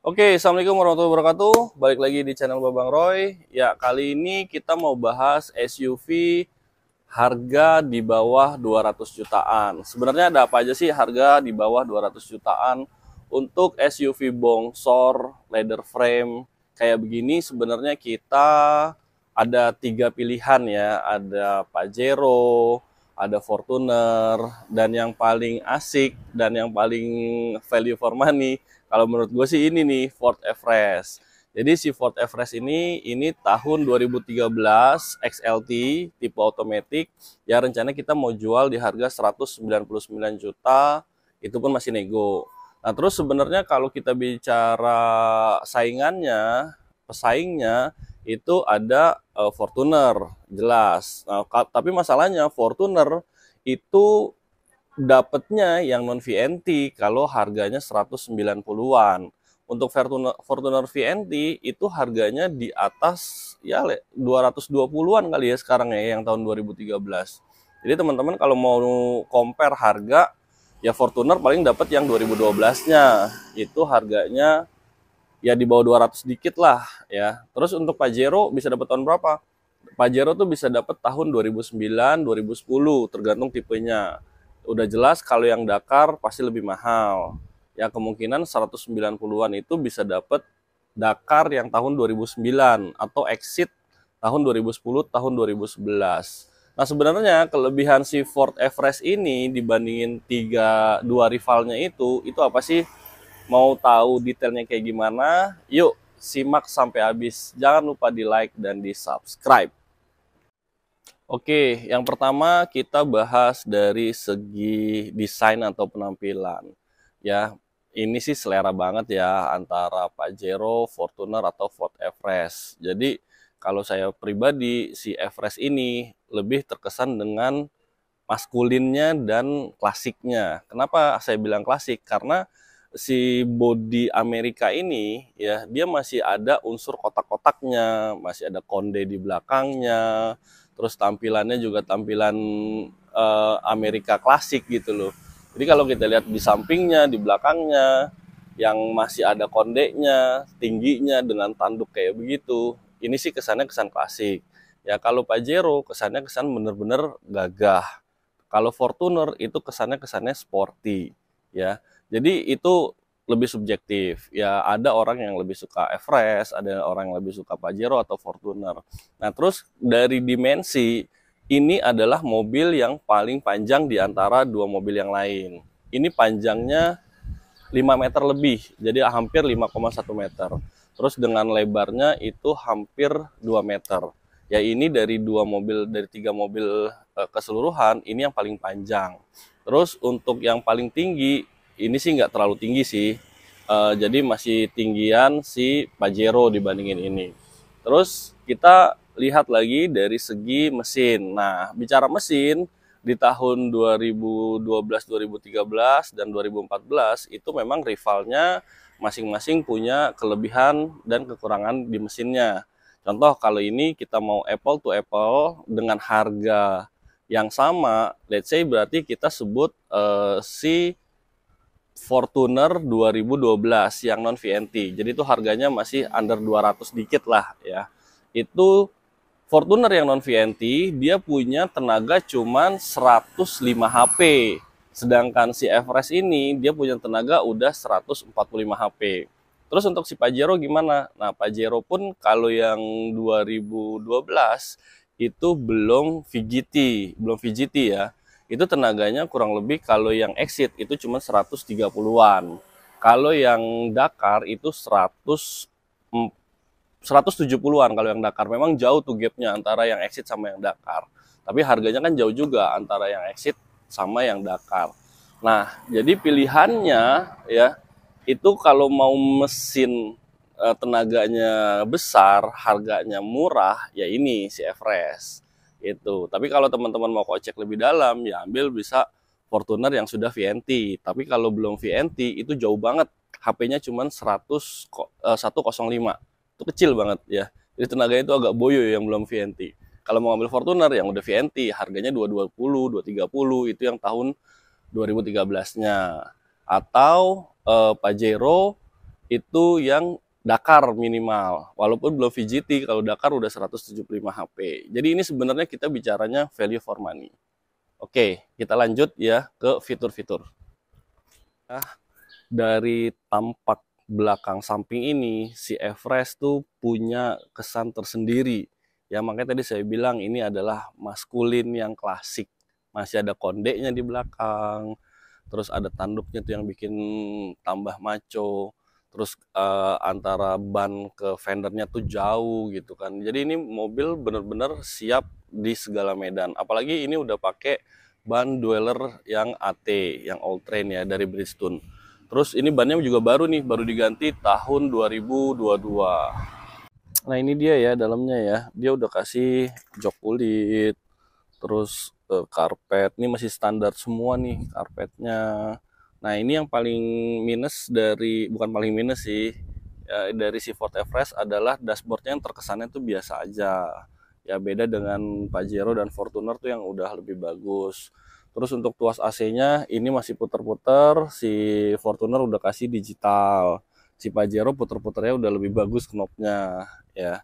Oke, Assalamualaikum warahmatullahi wabarakatuh. Balik lagi di channel Babang Roy. Ya, kali ini kita mau bahas SUV harga di bawah 200 jutaan. Sebenarnya ada apa aja sih harga di bawah 200 jutaan untuk SUV bongsor, leather frame, kayak begini. Sebenarnya kita ada tiga pilihan ya. Ada Pajero, ada Fortuner, dan yang paling asik dan yang paling value for money kalau menurut gue sih ini nih Ford Everest. Jadi si Ford Everest ini tahun 2013 XLT tipe automatic. Ya rencana kita mau jual di harga 199 juta, itu pun masih nego. Nah, terus sebenarnya kalau kita bicara saingannya, pesaingnya itu ada Fortuner, jelas. Nah, tapi masalahnya Fortuner itu dapatnya yang non VNT kalau harganya 190-an. Untuk Fortuner VNT itu harganya di atas ya 220-an kali ya sekarang ya yang tahun 2013. Jadi teman-teman kalau mau compare harga ya Fortuner paling dapat yang 2012-nya. Itu harganya ya di bawah 200 dikit lah ya. Terus untuk Pajero bisa dapat tahun berapa? Pajero tuh bisa dapat tahun 2009, 2010 tergantung tipenya. Udah jelas kalau yang Dakar pasti lebih mahal. Ya kemungkinan 190-an itu bisa dapat Dakar yang tahun 2009 atau Exit tahun 2010, tahun 2011. Nah, sebenarnya kelebihan si Ford Everest ini dibandingin dua rivalnya itu apa sih? Mau tahu detailnya kayak gimana? Yuk, simak sampai habis. Jangan lupa di like dan di subscribe. Oke, yang pertama kita bahas dari segi desain atau penampilan. Ya, ini sih selera banget ya antara Pajero, Fortuner atau Ford Everest. Jadi, kalau saya pribadi si Everest ini lebih terkesan dengan maskulinnya dan klasiknya. Kenapa saya bilang klasik? Karena si body Amerika ini ya dia masih ada unsur kotak-kotaknya, masih ada konde di belakangnya, terus tampilannya juga tampilan Amerika klasik gitu loh. Jadi kalau kita lihat di sampingnya, di belakangnya yang masih ada kondeknya, tingginya dengan tanduk kayak begitu, ini sih kesannya kesan klasik. Ya kalau Pajero kesannya kesan bener-bener gagah. Kalau Fortuner itu kesannya sporty ya. Jadi itu lebih subjektif. Ya ada orang yang lebih suka Everest, ada orang yang lebih suka Pajero atau Fortuner. Nah, terus dari dimensi ini adalah mobil yang paling panjang di antara dua mobil yang lain. Ini panjangnya 5 meter lebih, jadi hampir 5,1 meter. Terus dengan lebarnya itu hampir 2 meter. Ya ini dari dua mobil, dari tiga mobil keseluruhan, ini yang paling panjang. Terus untuk yang paling tinggi, ini sih nggak terlalu tinggi sih. Jadi masih tinggian si Pajero dibandingin ini. Terus kita lihat lagi dari segi mesin. Nah, bicara mesin, di tahun 2012, 2013, dan 2014 itu memang rivalnya masing-masing punya kelebihan dan kekurangan di mesinnya. Contoh kalau ini kita mau apple to apple dengan harga yang sama, let's say berarti kita sebut si Fortuner 2012 yang non VNT. Jadi itu harganya masih under 200 dikit lah ya. Itu Fortuner yang non VNT dia punya tenaga cuman 105 HP. Sedangkan si Everest ini dia punya tenaga udah 145 HP. Terus untuk si Pajero gimana? Nah, Pajero pun kalau yang 2012 itu belum VGT ya. Itu tenaganya kurang lebih kalau yang Exit itu cuma 130-an. Kalau yang Dakar itu 170-an kalau yang Dakar. Memang jauh tuh gapnya antara yang Exit sama yang Dakar. Tapi harganya kan jauh juga antara yang Exit sama yang Dakar. Nah, jadi pilihannya ya itu kalau mau mesin tenaganya besar, harganya murah, ya ini si Everest. Itu. Tapi kalau teman-teman mau kocek lebih dalam, ya ambil bisa Fortuner yang sudah VNT. Tapi kalau belum VNT itu jauh banget. HP-nya cuma 105. Itu kecil banget ya. Jadi tenaganya itu agak boyo yang belum VNT. Kalau mau ambil Fortuner yang udah VNT, harganya 220, 230 itu yang tahun 2013-nya. Atau Pajero itu yang Dakar minimal, walaupun belum VGT, kalau Dakar udah 175 HP. Jadi ini sebenarnya kita bicaranya value for money. Oke, kita lanjut ya ke fitur-fitur. Nah, dari tampak belakang samping ini, si Everest tuh punya kesan tersendiri. Ya makanya tadi saya bilang ini adalah maskulin yang klasik. Masih ada kondeknya di belakang, terus ada tanduknya tuh yang bikin tambah maco. Terus antara ban ke fendernya tuh jauh gitu kan. Jadi ini mobil bener-bener siap di segala medan. Apalagi ini udah pakai ban Dweller yang AT, yang all terrain ya dari Bridgestone. Terus ini bannya juga baru nih, baru diganti tahun 2022. Nah ini dia ya dalamnya ya. Dia udah kasih jok kulit, terus karpet. Ini masih standar semua nih karpetnya. Nah ini yang paling minus dari, bukan paling minus sih, ya, dari si Ford Everest adalah dashboardnya yang terkesannya tuh biasa aja. Ya beda dengan Pajero dan Fortuner tuh yang udah lebih bagus. Terus untuk tuas AC-nya ini masih puter-puter, si Fortuner udah kasih digital. Si Pajero puter-puternya udah lebih bagus knobnya ya.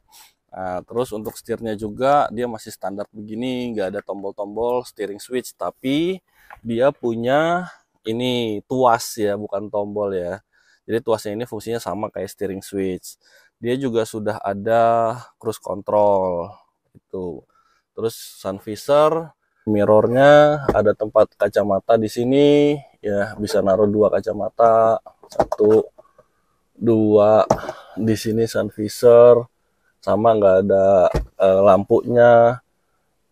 Nah, terus untuk setirnya juga dia masih standar begini, nggak ada tombol-tombol steering switch, tapi dia punya ini tuas ya, bukan tombol ya. Jadi tuasnya ini fungsinya sama kayak steering switch. Dia juga sudah ada cruise control itu. Terus sun visor, mirrornya ada tempat kacamata di sini ya, bisa naruh 2 kacamata, 1, 2 di sini sun visor, sama nggak ada lampunya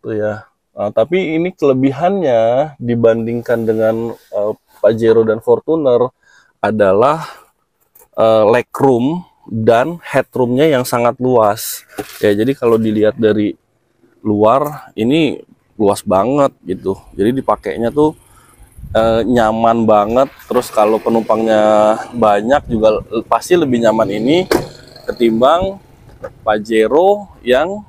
tuh ya. Nah, tapi ini kelebihannya dibandingkan dengan Pajero dan Fortuner adalah legroom dan headroomnya yang sangat luas ya. Jadi kalau dilihat dari luar ini luas banget gitu, jadi dipakainya tuh nyaman banget. Terus kalau penumpangnya banyak juga pasti lebih nyaman ini ketimbang Pajero yang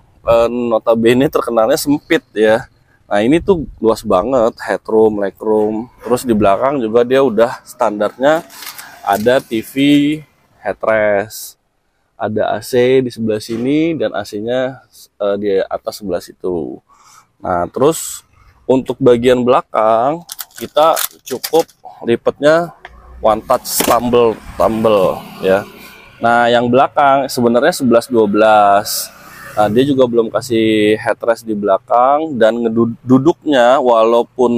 notabene terkenalnya sempit ya. Nah ini tuh luas banget, headroom, legroom. Terus di belakang juga dia udah standarnya ada TV headrest, ada AC di sebelah sini dan AC-nya di atas sebelah situ. Nah terus untuk bagian belakang kita cukup lipetnya one touch tumble ya. Nah yang belakang sebenarnya 11-12. Nah, dia juga belum kasih headrest di belakang, dan duduknya walaupun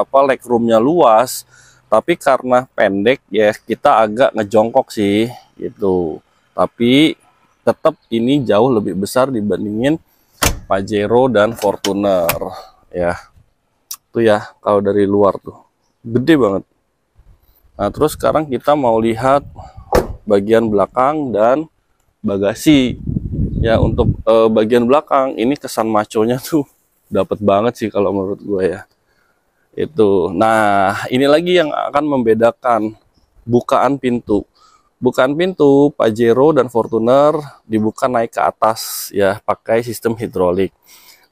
legroomnya luas, tapi karena pendek ya kita agak ngejongkok sih gitu. Tapi tetap ini jauh lebih besar dibandingin Pajero dan Fortuner ya. Tuh ya kalau dari luar tuh gede banget. Nah terus sekarang kita mau lihat bagian belakang dan bagasi. Ya untuk bagian belakang ini kesan maconya tuh dapat banget sih kalau menurut gue ya. Itu. Nah, ini lagi yang akan membedakan bukaan pintu. Bukaan pintu Pajero dan Fortuner dibuka naik ke atas ya pakai sistem hidrolik.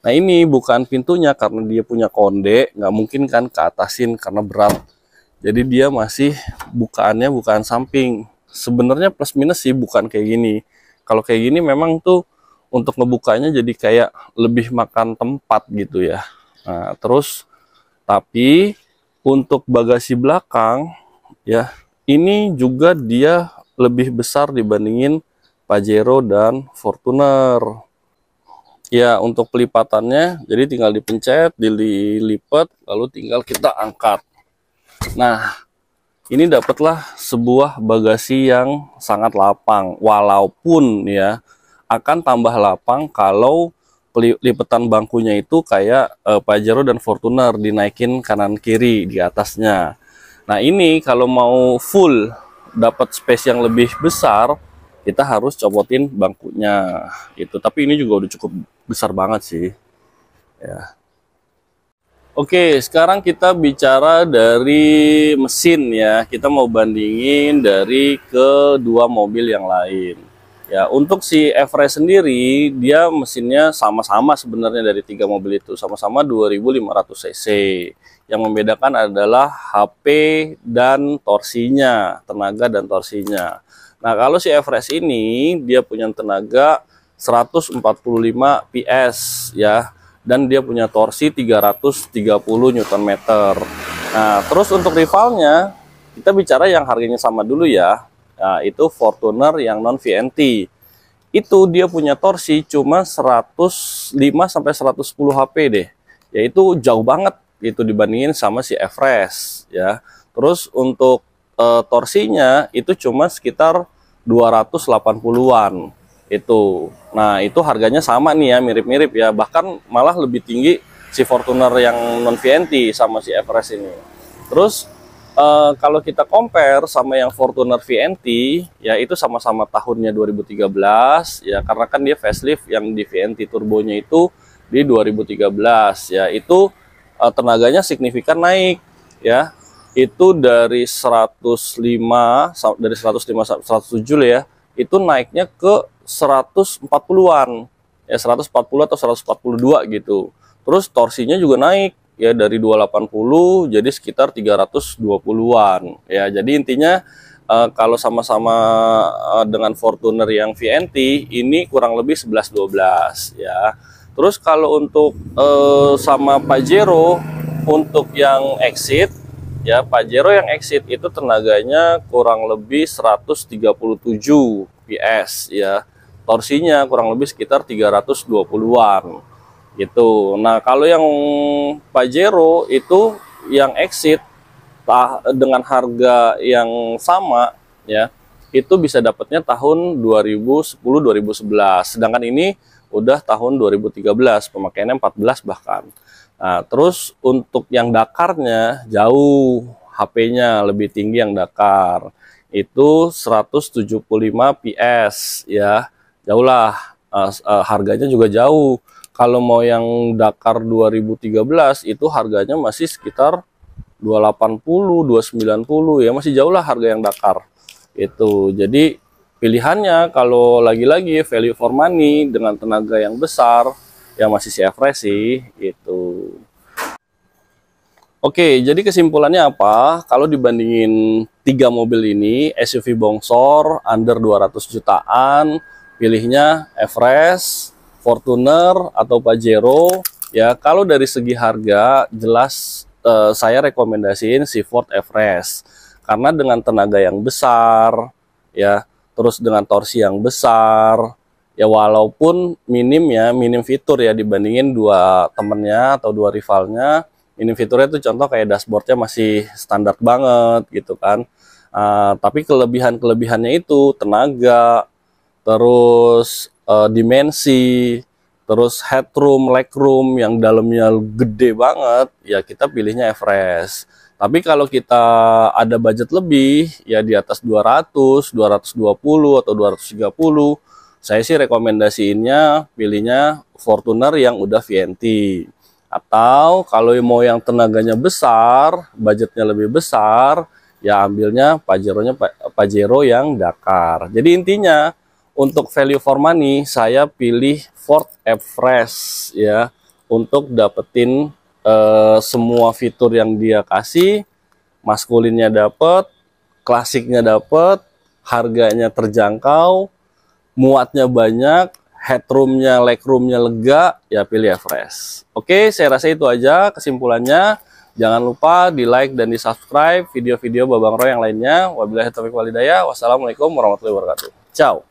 Nah, ini bukaan pintunya karena dia punya konde, nggak mungkin kan ke atasin karena berat. Jadi dia masih bukaannya bukaan samping. Sebenarnya plus minus sih bukan kayak gini. Kalau kayak gini memang tuh untuk ngebukanya jadi kayak lebih makan tempat gitu ya. Nah, terus tapi untuk bagasi belakang ya ini juga dia lebih besar dibandingin Pajero dan Fortuner. Ya untuk pelipatannya jadi tinggal dipencet, dilipat, lalu tinggal kita angkat. Nah, ini dapatlah sebuah bagasi yang sangat lapang, walaupun ya akan tambah lapang kalau lipatan bangkunya itu kayak Pajero dan Fortuner dinaikin kanan kiri di atasnya. Nah ini kalau mau full dapat space yang lebih besar, kita harus copotin bangkunya gitu. Tapi ini juga udah cukup besar banget sih ya. Oke, sekarang kita bicara dari mesin ya. Kita mau bandingin dari kedua mobil yang lain. Ya, untuk si Everest sendiri, dia mesinnya sama-sama sebenarnya dari tiga mobil itu, sama-sama 2500 cc. Yang membedakan adalah HP dan torsinya, tenaga dan torsinya. Nah, kalau si Everest ini, dia punya tenaga 145 PS ya, dan dia punya torsi 330 Nm. Nah, terus untuk rivalnya, kita bicara yang harganya sama dulu ya. Nah, itu Fortuner yang non VNT. Itu dia punya torsi cuma 105 sampai 110 HP deh. Yaitu jauh banget itu dibandingin sama si Everest ya. Terus untuk torsinya itu cuma sekitar 280-an itu. Nah, itu harganya sama nih ya, mirip-mirip ya. Bahkan malah lebih tinggi si Fortuner yang non VNT sama si Everest ini. Terus kalau kita compare sama yang Fortuner VNT, ya itu sama-sama tahunnya 2013, ya karena kan dia facelift yang di VNT turbonya itu di 2013, ya itu tenaganya signifikan naik, ya itu dari 105 dari 105 107 ya, itu naiknya ke 140-an, ya 140 atau 142 gitu. Terus torsinya juga naik ya dari 280 jadi sekitar 320-an ya. Jadi intinya kalau sama-sama dengan Fortuner yang VNT ini kurang lebih 11-12 ya. Terus kalau untuk sama Pajero untuk yang Exit ya, Pajero yang Exit itu tenaganya kurang lebih 137 PS ya. Torsinya kurang lebih sekitar 320-an gitu. Nah, kalau yang Pajero itu yang Exit dengan harga yang sama ya, itu bisa dapatnya tahun 2010-2011. Sedangkan ini udah tahun 2013, pemakaiannya 14 bahkan. Nah, terus untuk yang Dakarnya jauh, HP-nya lebih tinggi yang Dakar. Itu 175 PS ya. Jauh lah, harganya juga jauh. Kalau mau yang Dakar 2013 itu harganya masih sekitar 280, 290 ya, masih jauh lah harga yang Dakar. Itu. Jadi pilihannya kalau lagi-lagi value for money dengan tenaga yang besar ya masih si Everest sih itu. Oke, jadi kesimpulannya apa? Kalau dibandingin tiga mobil ini, SUV bongsor under 200 jutaan, pilihnya Everest, Fortuner atau Pajero. Ya, kalau dari segi harga jelas saya rekomendasiin si Ford Everest karena dengan tenaga yang besar, ya, terus dengan torsi yang besar, ya walaupun minim fitur ya dibandingin dua temennya atau dua rivalnya. Ini fiturnya tuh contoh kayak dashboardnya masih standar banget gitu kan. Tapi kelebihannya itu tenaga, terus dimensi, terus headroom, legroom yang dalamnya gede banget, ya kita pilihnya Everest. Tapi kalau kita ada budget lebih, ya di atas 200, 220 atau 230, saya sih rekomendasiinnya pilihnya Fortuner yang udah VNT. Atau kalau mau yang tenaganya besar, budgetnya lebih besar, ya ambilnya Pajero yang Dakar. Jadi intinya untuk value for money saya pilih Ford Everest ya untuk dapetin semua fitur yang dia kasih, maskulinnya dapet, klasiknya dapet, harganya terjangkau, muatnya banyak, headroomnya, legroomnya lega, ya pilih Everest. Oke, saya rasa itu aja kesimpulannya. Jangan lupa di like dan di subscribe video-video Babang Roy yang lainnya. Wabillahi taufiq walhidayah. Wassalamualaikum warahmatullahi wabarakatuh. Ciao.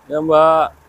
Ya Mbak.